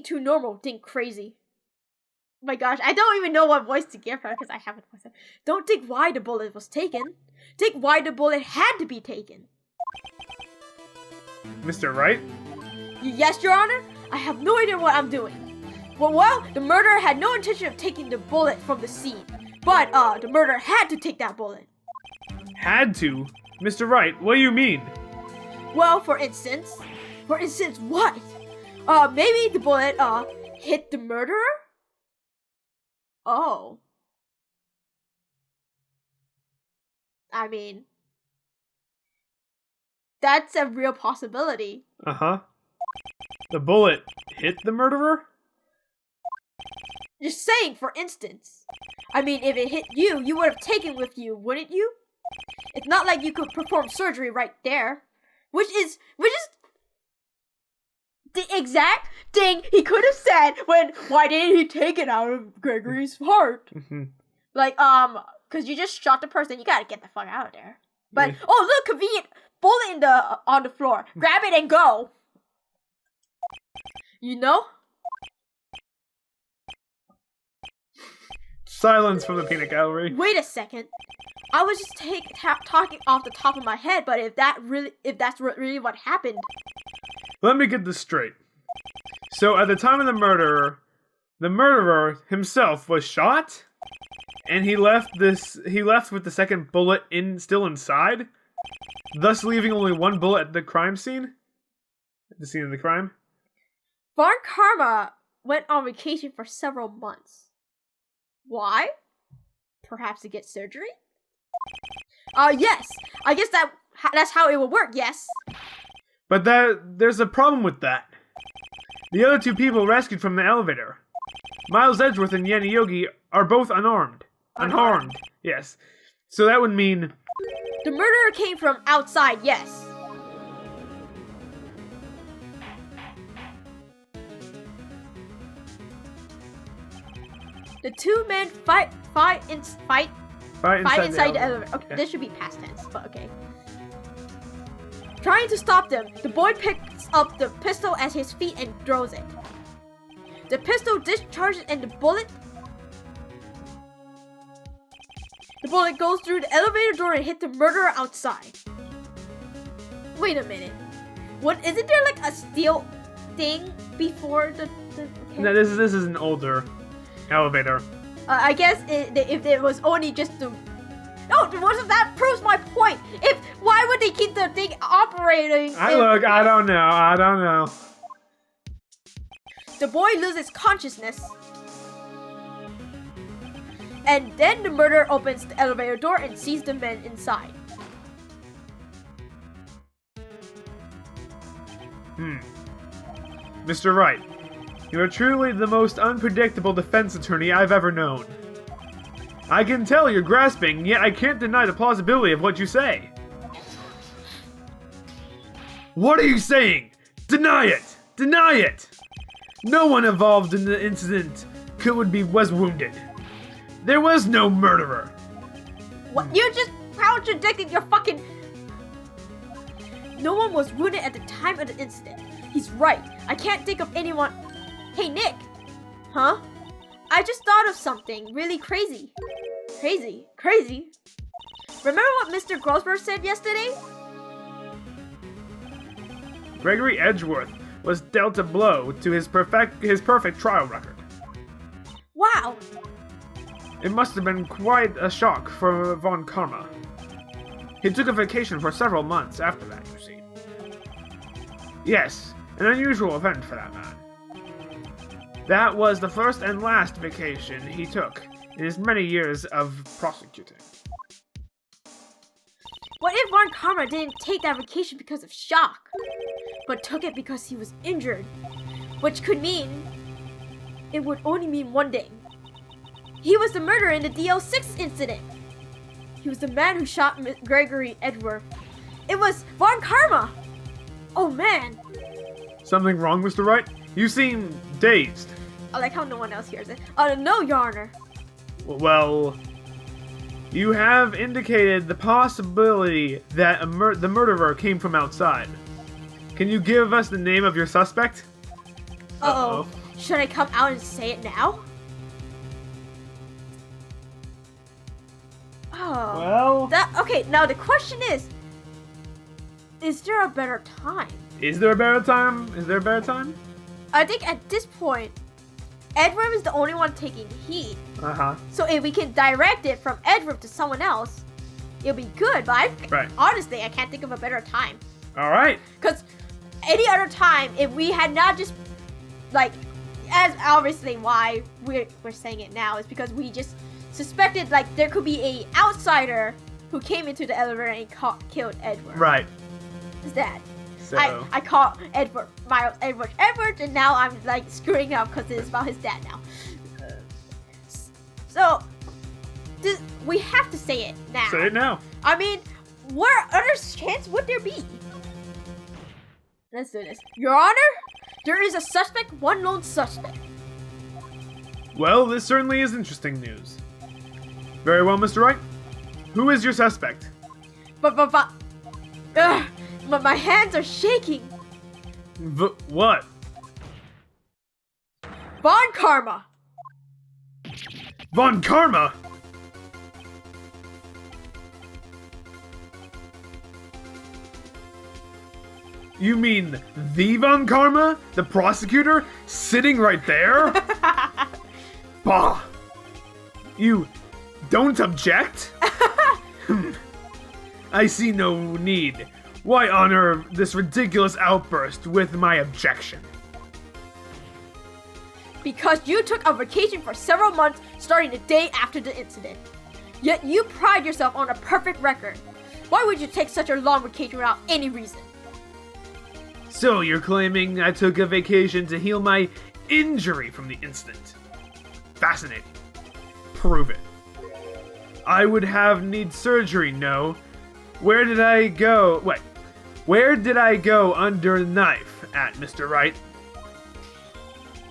thinking too normal, think crazy. Oh my gosh, I don't even know what voice to give her because I haven't voiced it. Don't think why the bullet was taken. Think why the bullet had to be taken. Mr. Wright? Yes, Your Honor. I have no idea what I'm doing. Well, the murderer had no intention of taking the bullet from the scene. But, the murderer had to take that bullet. Had to? Mr. Wright, what do you mean? Well, for instance what? Maybe the bullet, hit the murderer? Oh. I mean, that's a real possibility. Uh-huh. The bullet hit the murderer? Just saying, for instance. I mean, if it hit you, you would have taken it with you, wouldn't you? It's not like you could perform surgery right there. Which is the exact thing he could have said when, why didn't he take it out of Gregory's heart? Like, cause you just shot the person, you gotta get the fuck out of there. But, oh look, convenient bullet on the floor. Grab it and go. You know? Silence from the peanut gallery. Wait a second. I was just talking off the top of my head, but if that's really what happened. Let me get this straight. So at the time of the murderer himself was shot, and he left with the second bullet still inside, thus leaving only one bullet at the crime scene? At the scene of the crime? Von Karma went on vacation for several months. Why? Perhaps to get surgery? Yes. I guess that's how it would work, yes. But there's a problem with that. The other two people rescued from the elevator, Miles Edgeworth and Yanni Yogi, are both unarmed. Unharmed, yes. So that would mean... The murderer came from outside, yes. The two men fight inside the elevator. Okay, this should be past tense, but okay. Trying to stop them, the boy picks up the pistol at his feet and throws it. The pistol discharges and the bullet goes through the elevator door and hit the murderer outside. Wait a minute. Isn't there like a steel thing before the okay. No, this is an older elevator. I guess if it was only just the... No, that proves my point. Why would they keep the thing operating? I don't know. The boy loses consciousness. And then the murderer opens the elevator door and sees the men inside. Mr. Wright, you are truly the most unpredictable defense attorney I've ever known. I can tell you're grasping, yet I can't deny the plausibility of what you say. What are you saying? Deny it! Deny it! No one involved in the incident was wounded. There was no murderer. What? You just contradicted your fucking... No one was wounded at the time of the incident. He's right. I can't think of anyone... Hey, Nick! Huh? I just thought of something really crazy. Crazy? Remember what Mr. Grossberg said yesterday? Gregory Edgeworth was dealt a blow to his perfect trial record. Wow! It must have been quite a shock for Von Karma. He took a vacation for several months after that, you see. Yes, an unusual event for that man. That was the first and last vacation he took in his many years of prosecuting. What if Von Karma didn't take that vacation because of shock, but took it because he was injured? Which could mean... It would only mean one thing. He was the murderer in the DL6 incident. He was the man who shot Gregory Edgeworth. It was Von Karma! Oh man! Something wrong, Mr. Wright? You seem dazed. I like how no one else hears it. No, Your Honor. Well, you have indicated the possibility that the murderer came from outside. Can you give us the name of your suspect? Uh-oh. Should I come out and say it now? Oh. Well... Okay, now the question is there a better time? Is there a better time? Is there a better time? I think at this point, Edward is the only one taking heat. Uh-huh. So if we can direct it from Edward to someone else, it'll be good. But honestly, I can't think of a better time. All right. Because any other time, if we had not just, like, as obviously why we're saying it now is because we just suspected, like, there could be a outsider who came into the elevator and killed Edward. Right. Is that? So... I call Edward Miles Edward, and now I'm, like, screwing up because it's about his dad now. So, we have to say it now. Say it now. I mean, what other chance would there be? Let's do this. Your Honor, there is a suspect, one lone suspect. Well, this certainly is interesting news. Very well, Mr. Wright. Who is your suspect? But my hands are shaking. What? Von Karma. Von Karma? You mean the Von Karma? The prosecutor? Sitting right there? Bah! You don't object? I see no need. Why honor this ridiculous outburst with my objection? Because you took a vacation for several months starting the day after the incident. Yet you pride yourself on a perfect record. Why would you take such a long vacation without any reason? So you're claiming I took a vacation to heal my injury from the incident? Fascinating. Prove it. I would need surgery, no? Where did I go? Wait. Where did I go under the knife at, Mr. Wright?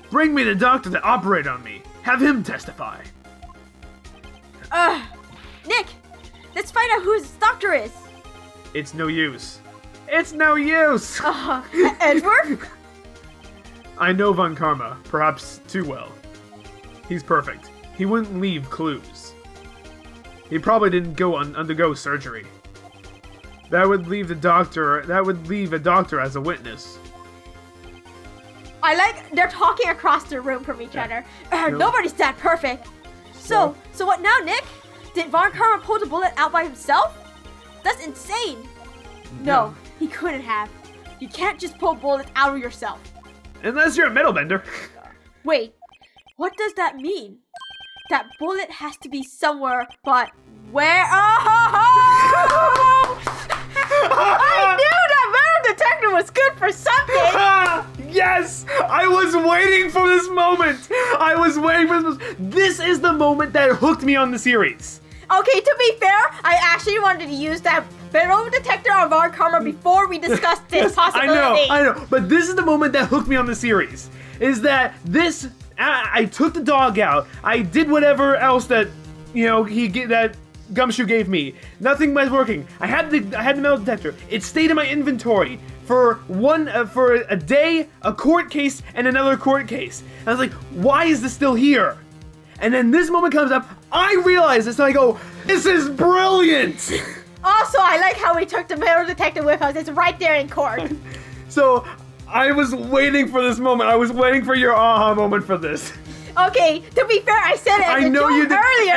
Bring me the doctor to operate on me. Have him testify. Nick, let's find out who his doctor is. It's no use. It's no use! Edward? I know Von Karma, perhaps too well. He's perfect. He wouldn't leave clues. He probably didn't undergo surgery. That would leave a doctor as a witness. I like they're talking across the room from each other. Nobody's that perfect. So what now, Nick? Did Von Karma pull the bullet out by himself? That's insane. No, he couldn't have. You can't just pull bullets out of yourself. Unless you're a metal bender. Wait, what does that mean? That bullet has to be somewhere, but where? Oh! I knew that metal detector was good for something! Yes! I was waiting for this moment! I was waiting for this moment. This is the moment that hooked me on the series. Okay, to be fair, I actually wanted to use that metal detector on Von Karma before we discussed this possibility. I know, but this is the moment that hooked me on the series. Is that this? I took the dog out. I did whatever else that, that Gumshoe gave me. Nothing was working. I had the metal detector. It stayed in my inventory for a day, a court case, and another court case. And I was like, why is this still here? And then this moment comes up. I realize this, and I go, this is brilliant. Also, I like how we took the metal detector with us. It's right there in court. So, I was waiting for this moment. I was waiting for your aha moment for this. Okay, to be fair, I said it earlier,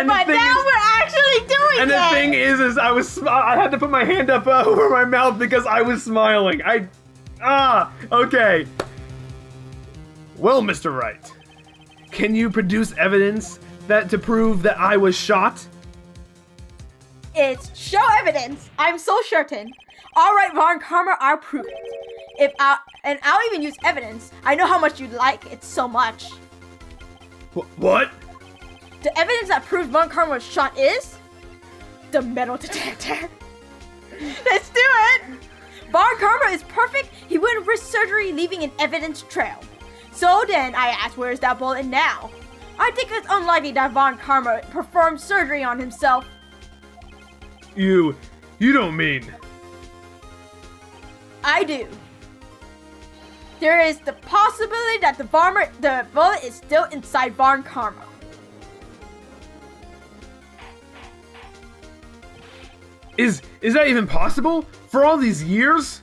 but now we're actually doing it. And the thing is I had to put my hand up over my mouth because I was smiling. Okay. Well, Mr. Wright, can you produce evidence to prove that I was shot? It's show evidence. I'm so certain. All right, Von Karma, I'll prove it. I'll even use evidence. I know how much you like it so much. What? The evidence that proves Von Karma was shot is the metal detector. Let's do it. Von Karma is perfect. He wouldn't risk surgery, leaving an evidence trail. So then I asked, where's that bullet now? I think it's unlikely that Von Karma performed surgery on himself. You don't mean... I do. There is the possibility that the bullet is still inside Von Karma. Is that even possible? For all these years?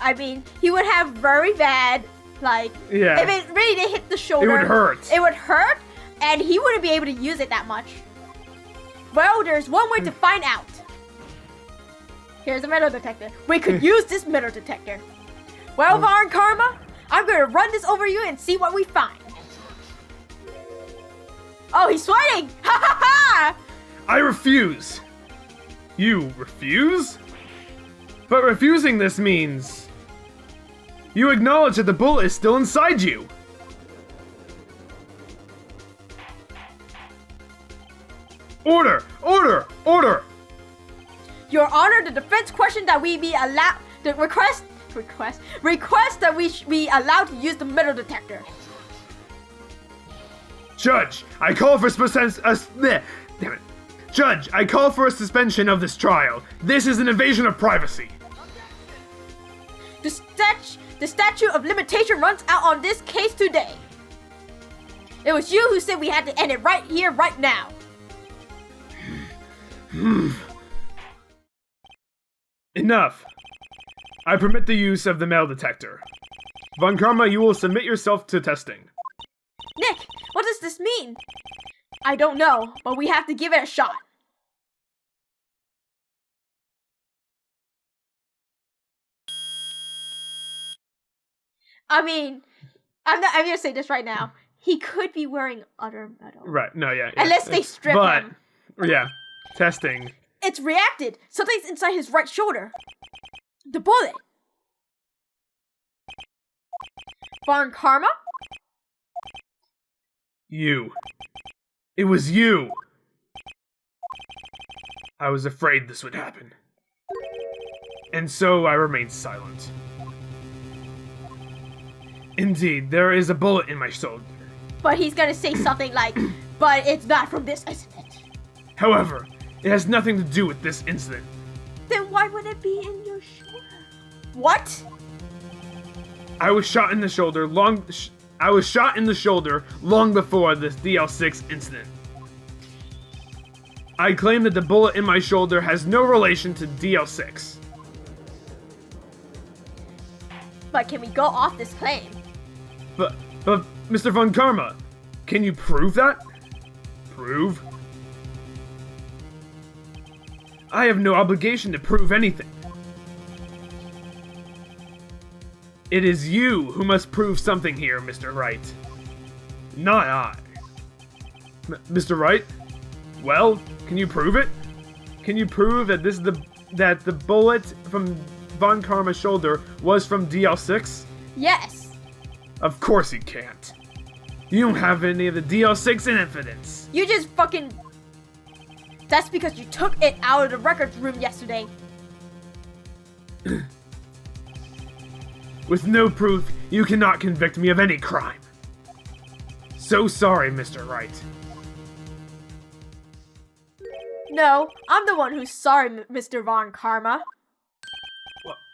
I mean, he would have very bad, like, Yeah. if it really did hit the shoulder. It would hurt. It would hurt, and he wouldn't be able to use it that much. Well, there's one way to find out. Here's a metal detector. We could use this metal detector. Well, Von Karma, I'm gonna run this over you and see what we find. Oh, he's sweating! Ha ha ha! I refuse. You refuse? But refusing this means you acknowledge that the bullet is still inside you. Order! Order! Order! Your Honor, the defense questioned that we be allowed. The request that we be allowed to use the metal detector. Judge, I call for damn it. Judge, I call for a suspension of this trial. This is an invasion of privacy. The statute of limitation runs out on this case today. It was you who said we had to end it right here, right now. Enough. I permit the use of the metal detector. Von Karma, you will submit yourself to testing. Nick, what does this mean? I don't know, but we have to give it a shot. I mean, I'm gonna say this right now. He could be wearing other metal. Right, no, yeah. Unless they strip him. Yeah, testing. It's reacted. Something's inside his right shoulder. The bullet. Von Karma? You. It was you. I was afraid this would happen. And so I remained silent. Indeed, there is a bullet in my shoulder. But he's gonna say something like, but it's not from this incident. However, it has nothing to do with this incident. Then why would it be in your shoulder? What? I was shot in the shoulder long before this DL6 incident. I claim that the bullet in my shoulder has no relation to DL6. But can we go off this claim? But Mr. Von Karma, can you prove that? Prove? I have no obligation to prove anything. It is you who must prove something here, Mr. Wright. Not I. Mr. Wright? Well, can you prove it? Can you prove that that the bullet from Von Karma's shoulder was from DL6? Yes. Of course you can't. You don't have any of the DL6 in evidence. You just fucking... That's because you took it out of the records room yesterday. With no proof, you cannot convict me of any crime. So sorry, Mr. Wright. No, I'm the one who's sorry, Mr. Von Karma.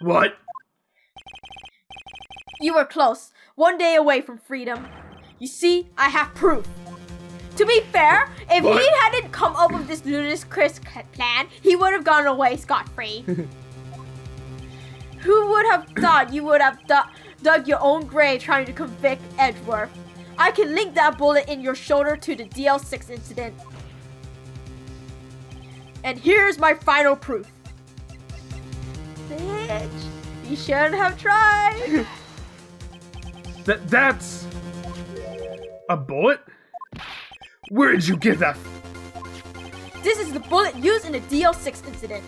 What? You were close. One day away from freedom. You see, I have proof. To be fair, if What? he hadn't come up with this ludicrous plan, he would have gone away scot-free. Who would have thought you would have dug your own grave trying to convict Edgeworth? I can link that bullet in your shoulder to the DL6 incident. And here's my final proof. Bitch, you shouldn't have tried. That's... a bullet? Where did you get that? This is the bullet used in the DL6 incident.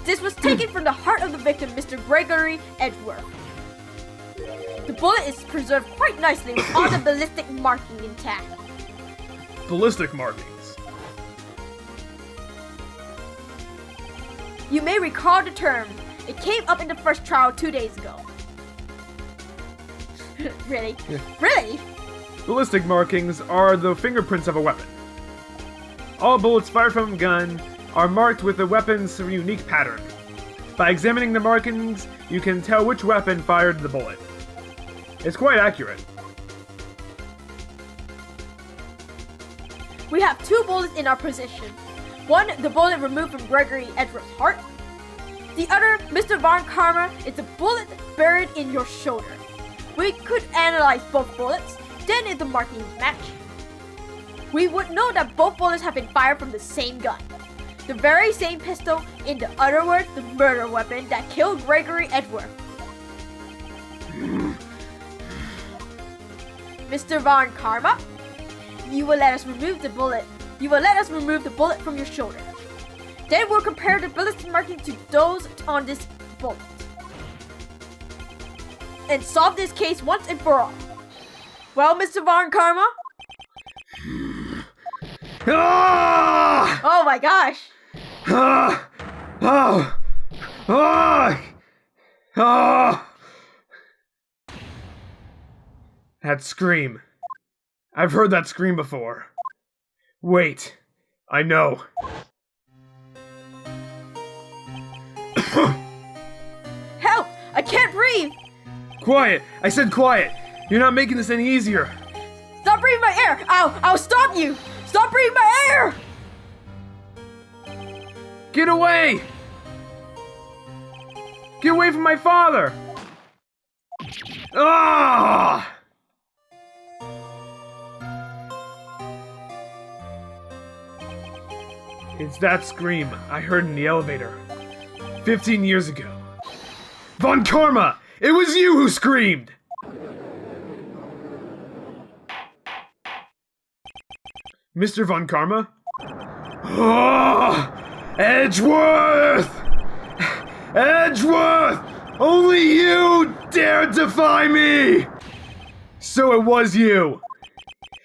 This was taken from the heart of the victim, Mr. Gregory Edgeworth. The bullet is preserved quite nicely with all the ballistic marking intact. Ballistic markings. You may recall the term. It came up in the first trial 2 days ago. Really? Yeah. Really? Ballistic markings are the fingerprints of a weapon. All bullets fired from a gun are marked with the weapon's unique pattern. By examining the markings, you can tell which weapon fired the bullet. It's quite accurate. We have 2 bullets in our possession. One, the bullet removed from Gregory Edgeworth's heart. The other, Mr. Von Karma, is the bullet buried in your shoulder. We could analyze both bullets, then if the markings match, we would know that both bullets have been fired from the same gun. The very same pistol, in the other words, the murder weapon that killed Gregory Edgeworth. Mr. Von Karma, you will let us remove the bullet. You will let us remove the bullet from your shoulder. Then we'll compare the bullet's marking to those on this bullet. And solve this case once and for all. Well, Mr. Von Karma? Ah! Oh my gosh. Ah! Oh! Ah! Ah! That scream. I've heard that scream before. Wait, I know. Help! I can't breathe! Quiet! I said quiet! You're not making this any easier. Stop breathing my air! I'll stop you! Stop breathing my air! Get away! Get away from my father! Ah! It's that scream I heard in the elevator 15 years ago. Von Karma! It was you who screamed! Mr. Von Karma? Oh! Edgeworth! Edgeworth! Only you dared defy me! So it was you!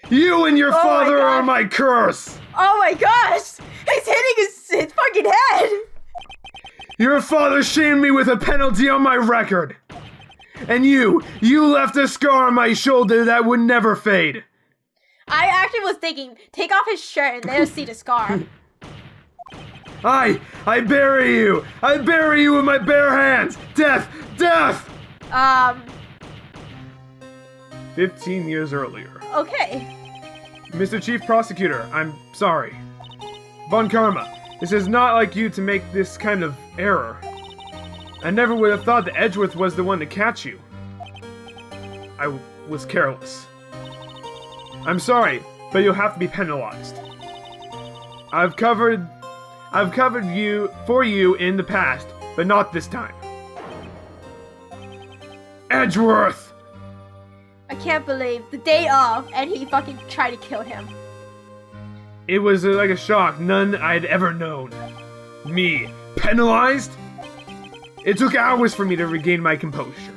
You and your father are my curse! Oh my gosh! He's hitting his fucking head! Your father shamed me with a penalty on my record! And you left a scar on my shoulder that would never fade! I actually was thinking, take off his shirt and let us see the scar. I bury you! I bury you with my bare hands! Death! Death! 15 years earlier. Okay. Mr. Chief Prosecutor, I'm sorry. Von Karma, this is not like you to make this kind of error. I never would have thought that Edgeworth was the one to catch you. I was careless. I'm sorry, but you'll have to be penalized. I've covered you for you in the past, but not this time. Edgeworth! I can't believe the day of, and he fucking tried to kill him. It was like a shock none I'd ever known. Me, penalized? It took hours for me to regain my composure.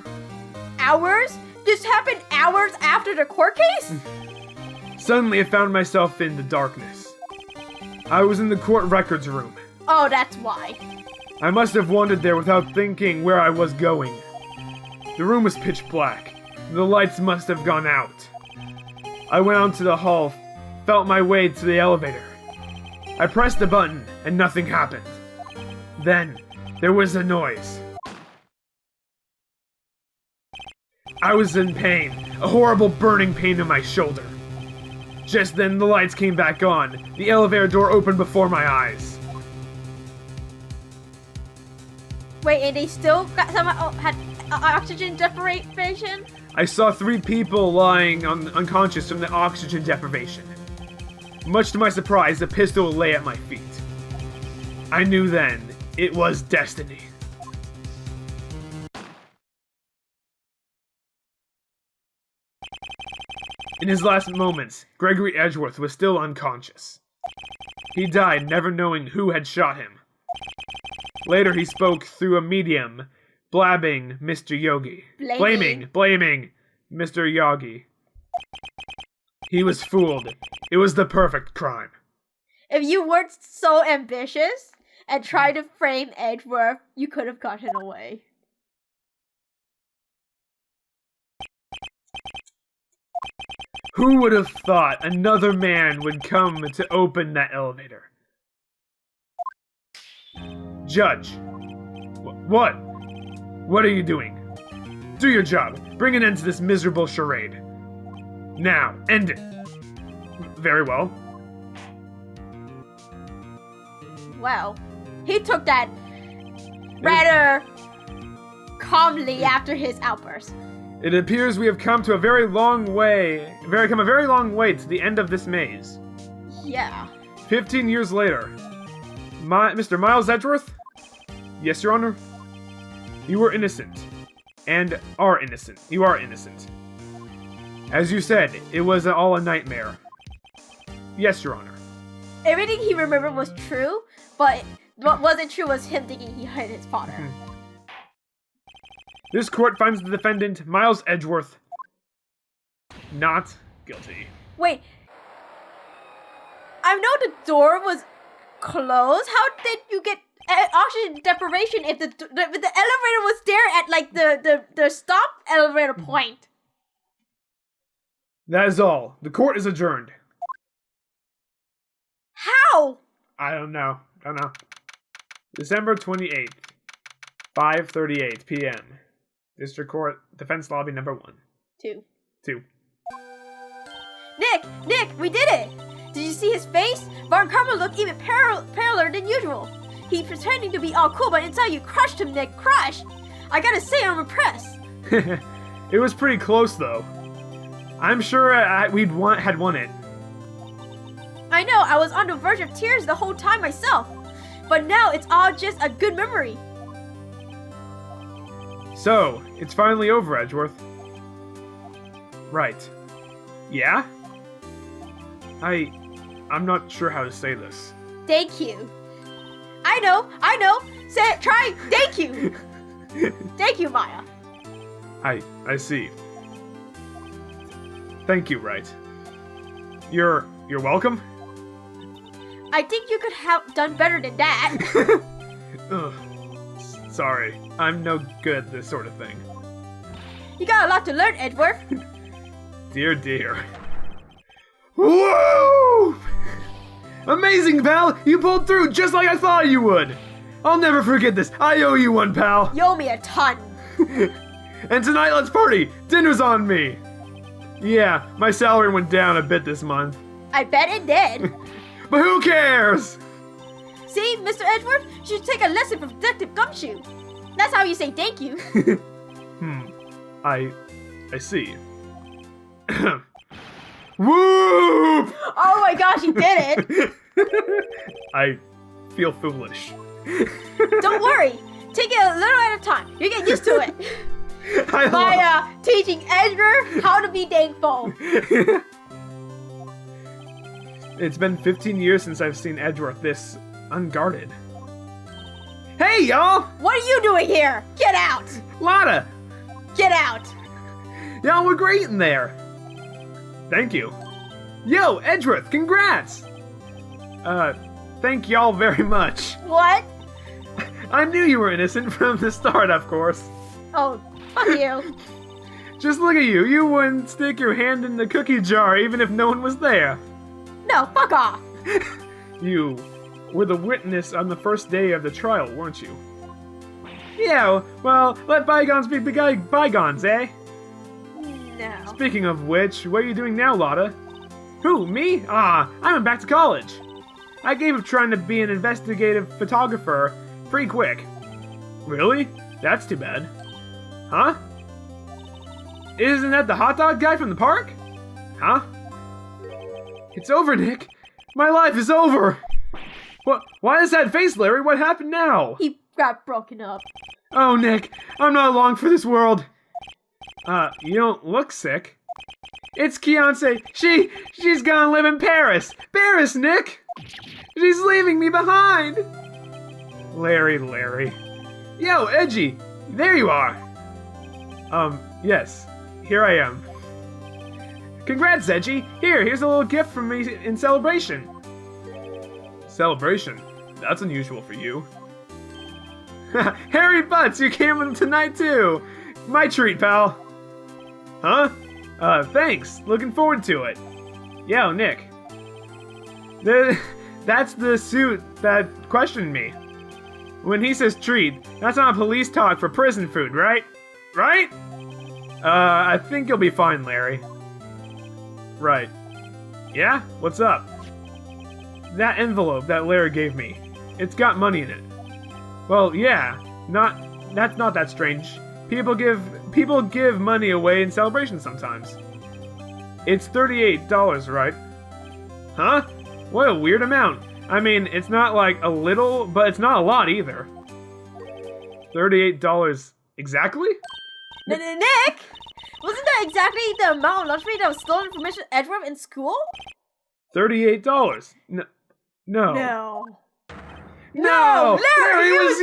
Hours? This happened hours after the court case? Suddenly I found myself in the darkness. I was in the court records room. Oh, that's why. I must have wandered there without thinking where I was going. The room was pitch black. The lights must have gone out. I went out to the hall, felt my way to the elevator. I pressed the button, and nothing happened. Then, there was a noise. I was in pain, a horrible burning pain in my shoulder. Just then, the lights came back on. The elevator door opened before my eyes. Wait, and they still got somehow had oxygen deprivation? I saw 3 people lying unconscious from the oxygen deprivation. Much to my surprise, a pistol lay at my feet. I knew then, it was destiny. In his last moments, Gregory Edgeworth was still unconscious. He died never knowing who had shot him. Later he spoke through a medium, blabbing Mr. Yogi. Blaming Mr. Yogi. He was fooled. It was the perfect crime. If you weren't so ambitious and tried to frame Edgeworth, you could have gotten away. Who would have thought another man would come to open that elevator? Judge. What? What are you doing? Do your job. Bring an end to this miserable charade. Now, end it. Very well. Well, he took that rather calmly after his outburst. It appears we have come a very long way to the end of this maze. Yeah. 15 years later. Mr. Miles Edgeworth? Yes, Your Honor? You were innocent. And are innocent. You are innocent. As you said, it was all a nightmare. Yes, Your Honor. Everything he remembered was true, but what wasn't true was him thinking he hit his father. This court finds the defendant, Miles Edgeworth, not guilty. Wait. I know the door was closed. How did you get oxygen deprivation if the elevator was there at like the stop elevator point? That is all. The court is adjourned. How? I don't know. December 28th, 5:38 p.m. District Court, Defense Lobby number 1. 2. Nick, we did it! Did you see his face? Von Karma looked even paler than usual. He's pretending to be all cool, but inside you crushed him, Nick. Crushed! I gotta say, I'm impressed. It was pretty close, though. I'm sure had won it. I know, I was on the verge of tears the whole time myself. But now it's all just a good memory. So, it's finally over, Edgeworth. Right. Yeah? I'm not sure how to say this. Thank you. I know. Say it, try. Thank you. Thank you, Maya. I see. Thank you, right. You're welcome? I think you could have done better than that. Ugh. Sorry. I'm no good at this sort of thing. You got a lot to learn, Edgeworth. Dear. Whoa! Amazing, pal! You pulled through just like I thought you would! I'll never forget this. I owe you one, pal. You owe me a ton. And tonight, let's party! Dinner's on me! Yeah, my salary went down a bit this month. I bet it did. But who cares? See, Mr. Edgeworth, you should take a lesson from Detective Gumshoe. That's how you say thank you. I see. Whoop! Oh my gosh, you did it! I feel foolish. Don't worry. Take it a little at a time. You get used to it. By teaching Edgar how to be thankful. It's been 15 years since I've seen Edgeworth this unguarded. Hey, y'all! What are you doing here? Get out! Lotta! Get out! Y'all were great in there. Thank you. Yo, Edgeworth, congrats! Thank y'all very much. What? I knew you were innocent from the start, of course. Oh, fuck you. Just look at you. You wouldn't stick your hand in the cookie jar even if no one was there. No, fuck off. You were the witness on the first day of the trial, weren't you? Yeah, well, let bygones be bygones, eh? No. Speaking of which, what are you doing now, Lotta? Who, me? I went back to college. I gave up trying to be an investigative photographer pretty quick. Really? That's too bad. Huh? Isn't that the hot dog guy from the park? Huh? It's over, Nick. My life is over. What? Why is that face, Larry? What happened now? He got broken up. Oh, Nick, I'm not long for this world. You don't look sick. It's Keonce. She's gonna live in Paris. Paris, Nick! She's leaving me behind! Larry. Yo, Edgy! There you are! Yes. Here I am. Congrats, Edgy! Here's a little gift from me in celebration. Celebration? That's unusual for you. Harry Butts, you came in tonight too! My treat, pal! Huh? Thanks. Looking forward to it. Yo, Nick. That's the suit that questioned me. When he says treat, that's not police talk for prison food, right? Right? I think you'll be fine, Larry. Right. Yeah? What's up? That envelope that Larry gave me. It's got money in it. Well, yeah. That's not that strange. People give money away in celebrations sometimes. It's $38, right? Huh? What a weird amount. I mean, it's not like a little, but it's not a lot either. $38 exactly? Nick! Wasn't that exactly the amount of lunch money that was stolen from Mr. Edgeworth in school? $38. No. No, Larry, it was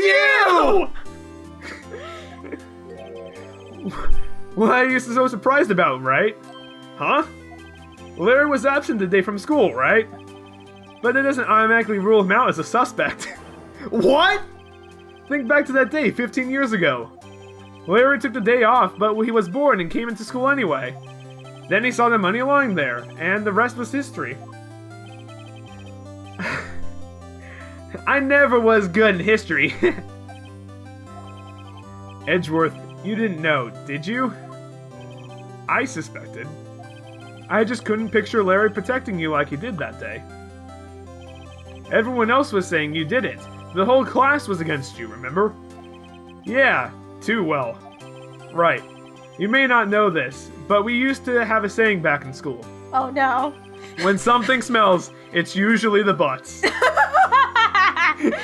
you! What are you so surprised about, right? Huh? Larry was absent today from school, right? But that doesn't automatically rule him out as a suspect. What? Think back to that day 15 years ago. Larry took the day off, but he was bored and came into school anyway. Then he saw the money lying there, and the rest was history. I never was good in history. Edgeworth, you didn't know, did you? I suspected. I just couldn't picture Larry protecting you like he did that day. Everyone else was saying you did it. The whole class was against you, remember? Yeah, too well. Right. You may not know this, but we used to have a saying back in school. Oh no. When something smells, it's usually the butts. Even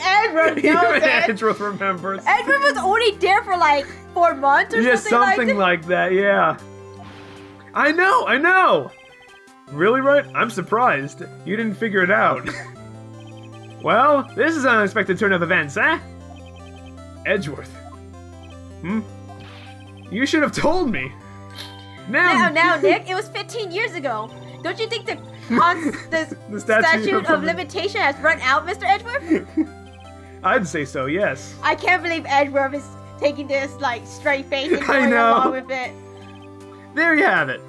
Edgeworth knows it. Edgeworth remembers. Edgeworth was only there for like 4 months or something like that, yeah. I know! Really, right? I'm surprised. You didn't figure it out. Well, this is an unexpected turn of events, eh? Edgeworth. You should have told me. Now, Nick, it was 15 years ago. Don't you think the statute of limitation has run out, Mr. Edgeworth? I'd say so, yes. I can't believe Edgeworth is taking this, like, straight face and going along with it. There you have it.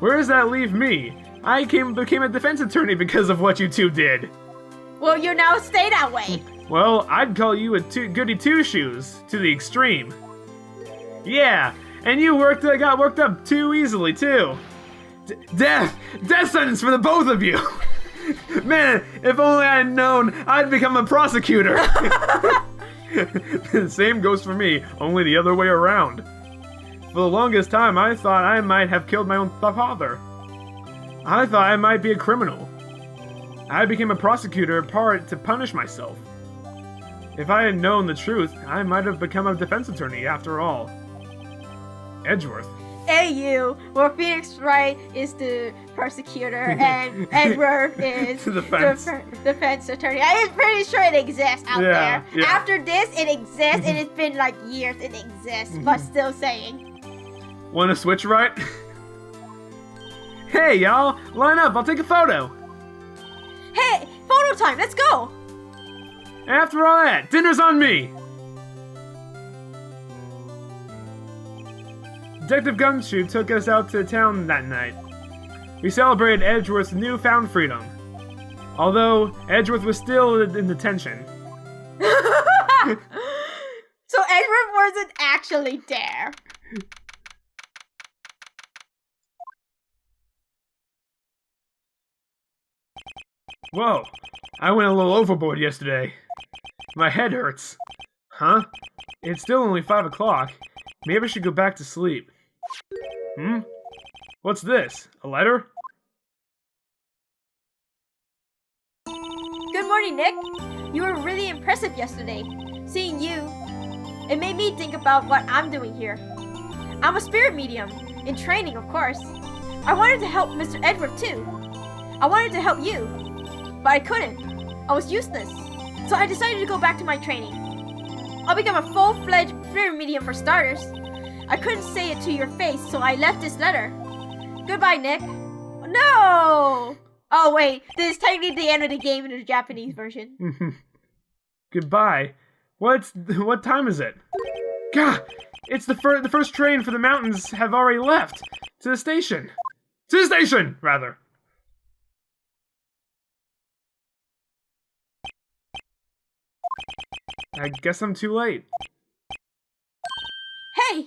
Where does that leave me? I became a defense attorney because of what you two did. Well, you now stay that way. Well, I'd call you a goody two-shoes to the extreme. Yeah, and you got worked up too easily, too. Death sentence for the both of you. Man, if only I had known, I'd become a prosecutor. The same goes for me, only the other way around. For the longest time, I thought I might have killed my own father. I thought I might be a criminal. I became a prosecutor to punish myself. If I had known the truth, I might have become a defense attorney after all. Edgeworth. Hey you! Well, Phoenix Wright is the prosecutor and Edgeworth is the defense attorney. I'm pretty sure it exists out there. Yeah. After this, it exists and it's been like years it exists, but still saying. Wanna switch, right? Hey y'all, line up, I'll take a photo. Hey, photo time, let's go! After all that, dinner's on me! Detective Gumshoe took us out to town that night. We celebrated Edgeworth's newfound freedom. Although, Edgeworth was still in detention. So Edgeworth wasn't actually there. Whoa, I went a little overboard yesterday. My head hurts. Huh? It's still only 5 o'clock. Maybe I should go back to sleep. What's this? A letter? Good morning, Nick. You were really impressive yesterday. Seeing you, it made me think about what I'm doing here. I'm a spirit medium, in training, of course. I wanted to help Mr. Edgeworth too. I wanted to help you, but I couldn't. I was useless. So I decided to go back to my training. I'll become a full-fledged spirit medium for starters. I couldn't say it to your face, so I left this letter. Goodbye, Nick. No! Oh, wait. This is technically the end of the game in the Japanese version. Goodbye. What time is it? God! It's the first train for the mountains have already left. To the station. To the station, rather. I guess I'm too late. Hey!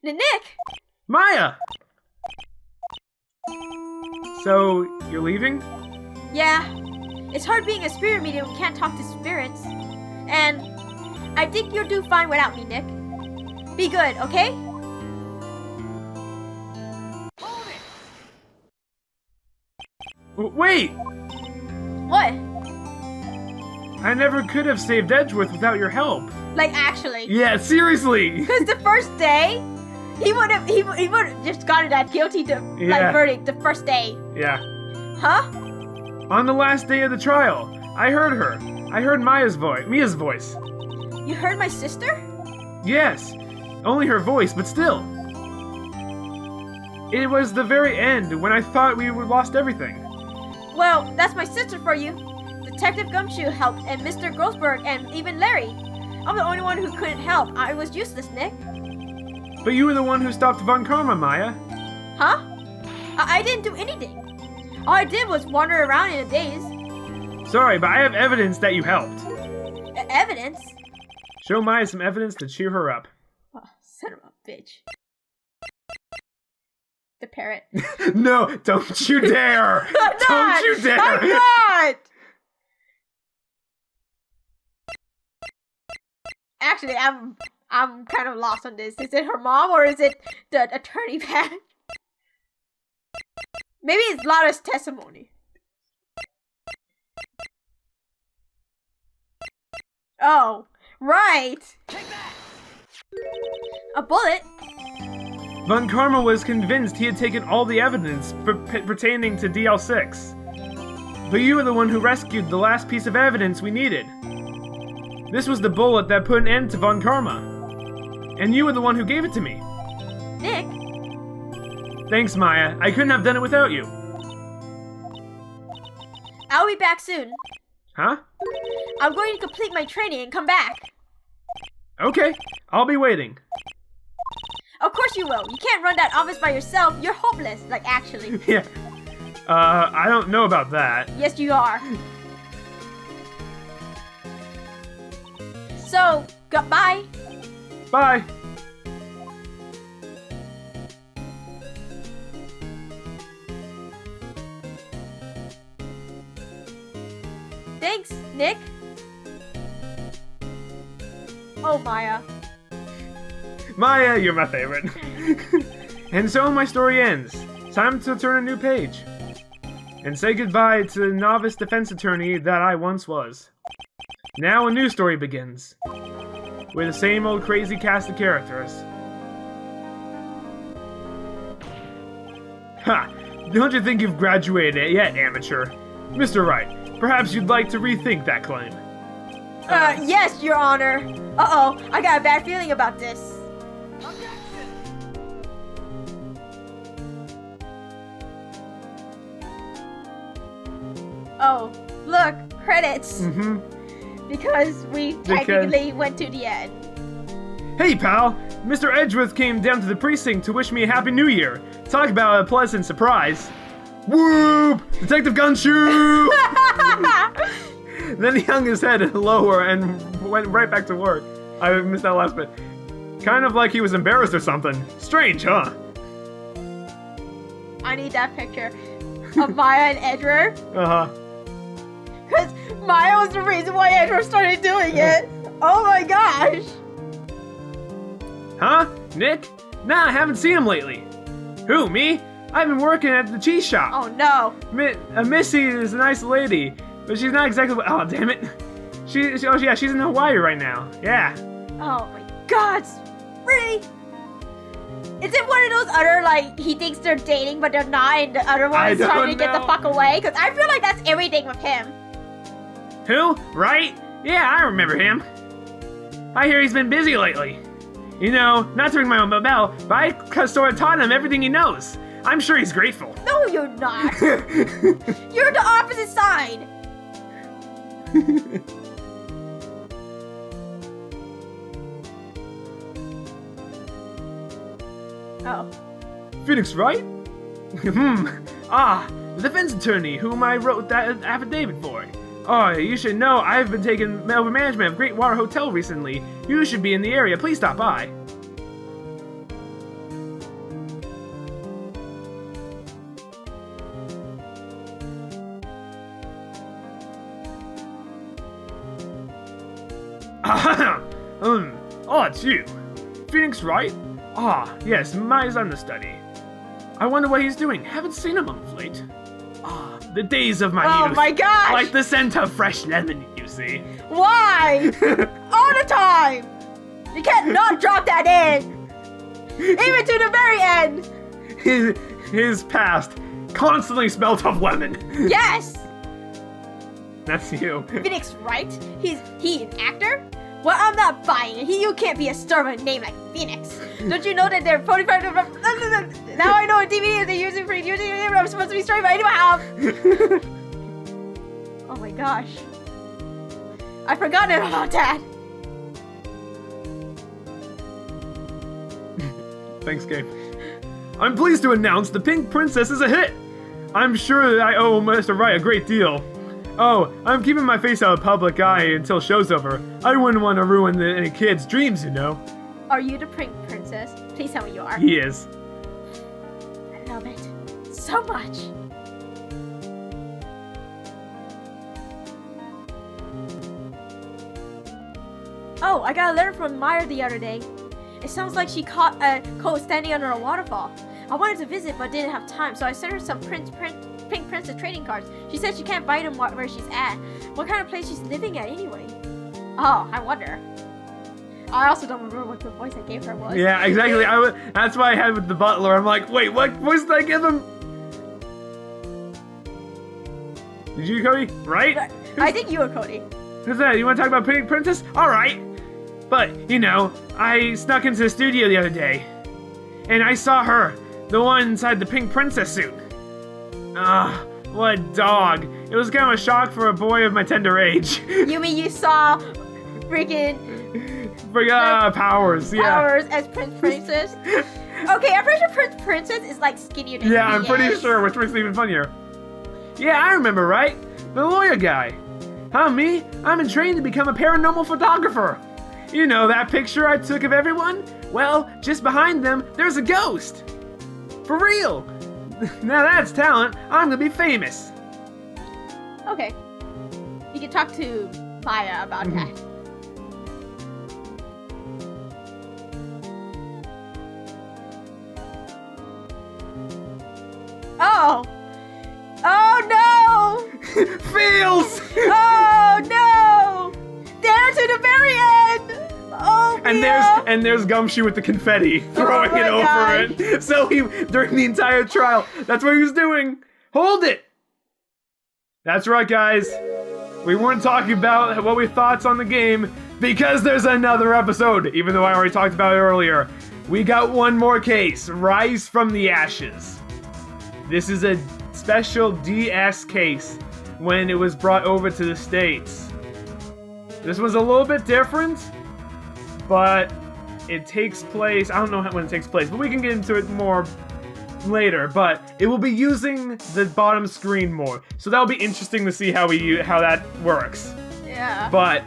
Nick! Maya! So, you're leaving? Yeah. It's hard being a spirit medium who can't talk to spirits. And I think you'll do fine without me, Nick. Be good, okay? Wait! What? I never could have saved Edgeworth without your help. Like, actually. Yeah, seriously! Because the first day, he would have just gotten that guilty verdict the first day. Yeah. Huh? On the last day of the trial, I heard her. I heard Mia's voice. You heard my sister? Yes. Only her voice, but still. It was the very end, when I thought we lost everything. Well, that's my sister for you. Detective Gumshoe helped, and Mr. Grossberg, and even Larry. I'm the only one who couldn't help. I was useless, Nick. But you were the one who stopped Von Karma, Maya. Huh? I didn't do anything. All I did was wander around in a daze. Sorry, but I have evidence that you helped. Evidence? Show Maya some evidence to cheer her up. Oh, son of a bitch. The parrot. No, don't you dare! Don't you dare! I'm not! Actually, I'm kind of lost on this. Is it her mom or is it the attorney Pat? Maybe it's Lara's testimony. Oh, right. A bullet? Von Karma was convinced he had taken all the evidence pertaining to DL6. But you were the one who rescued the last piece of evidence we needed. This was the bullet that put an end to Von Karma. And you were the one who gave it to me. Nick? Thanks, Maya. I couldn't have done it without you. I'll be back soon. Huh? I'm going to complete my training and come back. Okay, I'll be waiting. Of course you will. You can't run that office by yourself. You're hopeless. Like, actually. Yeah. I don't know about that. Yes, you are. So, goodbye. Bye. Thanks, Nick. Oh, Maya. Maya, you're my favorite. And so my story ends. Time to turn a new page. And say goodbye to the novice defense attorney that I once was. Now a new story begins. With the same old crazy cast of characters. Ha! Don't you think you've graduated yet, amateur? Mr. Wright, perhaps you'd like to rethink that claim. Yes, Your Honor. Uh-oh, I got a bad feeling about this. Oh, look, credits. Mm-hmm. Because we technically went to the end. Hey, pal! Mr. Edgeworth came down to the precinct to wish me a Happy New Year. Talk about a pleasant surprise. Whoop! Detective Gumshoe! Then he hung his head lower and went right back to work. I missed that last bit. Kind of like he was embarrassed or something. Strange, huh? I need that picture of Maya and Edward. Uh-huh. Because Maya was the reason why Edward started doing it. Oh my gosh. Huh? Nick? Nah, I haven't seen him lately. Who, me? I've been working at the cheese shop. Oh no. Missy is a nice lady, but she's not exactly. Oh, damn it. She's in Hawaii right now. Yeah. Oh my god. Really? Is it one of those other, like, he thinks they're dating, but they're not, and the other one is trying to get the fuck away? Because I feel like that's everything with him. Who? Right? Yeah, I remember him. I hear he's been busy lately. You know, not to ring my own bell, but I sort of taught him everything he knows. I'm sure he's grateful. No, you're not. You're the opposite side. Oh. Phoenix, right? The defense attorney whom I wrote that affidavit for. Oh, you should know I've been taking over management of Great Water Hotel recently. You should be in the area. Please stop by. it's you. Phoenix, right? Ah, yes, my understudy. I wonder what he's doing. Haven't seen him of late. Ah, the days of my youth. Oh my gosh! Like the scent of fresh lemon, you see. Why? All the time! You can't not drop that in! Even to the very end! His past constantly smelt of lemon. Yes! That's you. Phoenix, right? He an actor? Well, I'm not buying it. You can't be a star with a name like Phoenix. Don't you know that they're 45 Now I know what DVD they're using for using it. I'm supposed to be starting by anyhow. Oh my gosh. I forgot about that. Thanks, Gabe. I'm pleased to announce The Pink Princess is a hit. I'm sure that I owe Mr. Wright a great deal. Oh, I'm keeping my face out of public eye until show's over. I wouldn't want to ruin any kid's dreams, you know. Are you the Pink Princess? Please tell me you are. He is. I love it so much. Oh, I got a letter from Maya the other day. It sounds like she caught a coat standing under a waterfall. I wanted to visit but didn't have time, so I sent her some Pink Princess trading cards. She said she can't buy them where she's at. What kind of place she's living at anyway? Oh, I wonder. I also don't remember what the voice I gave her was. Yeah, exactly. That's why I had with the butler. I'm like, wait, what voice did I give him? Did you, Cody? Right? I think you were Cody. Who's that? You want to talk about Pink Princess? All right. But, you know, I snuck into the studio the other day, and I saw her, the one inside the Pink Princess suit. Ah, what a dog. It was kind of a shock for a boy of my tender age. You mean you saw freaking... Powers, yeah. Powers as Prince Princess? Okay, I'm pretty sure Prince Princess is like skinnier than Yeah, he I'm pretty is. sure, which makes it even funnier. Yeah, I remember, right? The lawyer guy. Huh, me? I'm in training to become a paranormal photographer. You know that picture I took of everyone? Well, just behind them, there's a ghost. For real. Now that's talent. I'm gonna be famous. Okay. You can talk to Maya about that. Oh! Oh no! Fails! Oh no! Down to the very end! Oh no! And there's Gumshoe with the confetti throwing my it over gosh. it. So he, during the entire trial, that's what he was doing. Hold it! That's right, guys. We weren't talking about what we thoughts on the game because there's another episode, even though I already talked about it earlier. We got one more case, Rise from the Ashes. This is a special DS case when it was brought over to the States. This was a little bit different, but it takes place, I don't know when it takes place, but we can get into it more later, but it will be using the bottom screen more. So that'll be interesting to see how that works. Yeah. But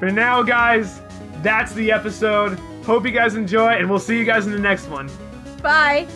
for now, guys, that's the episode. Hope you guys enjoy, and we'll see you guys in the next one. Bye.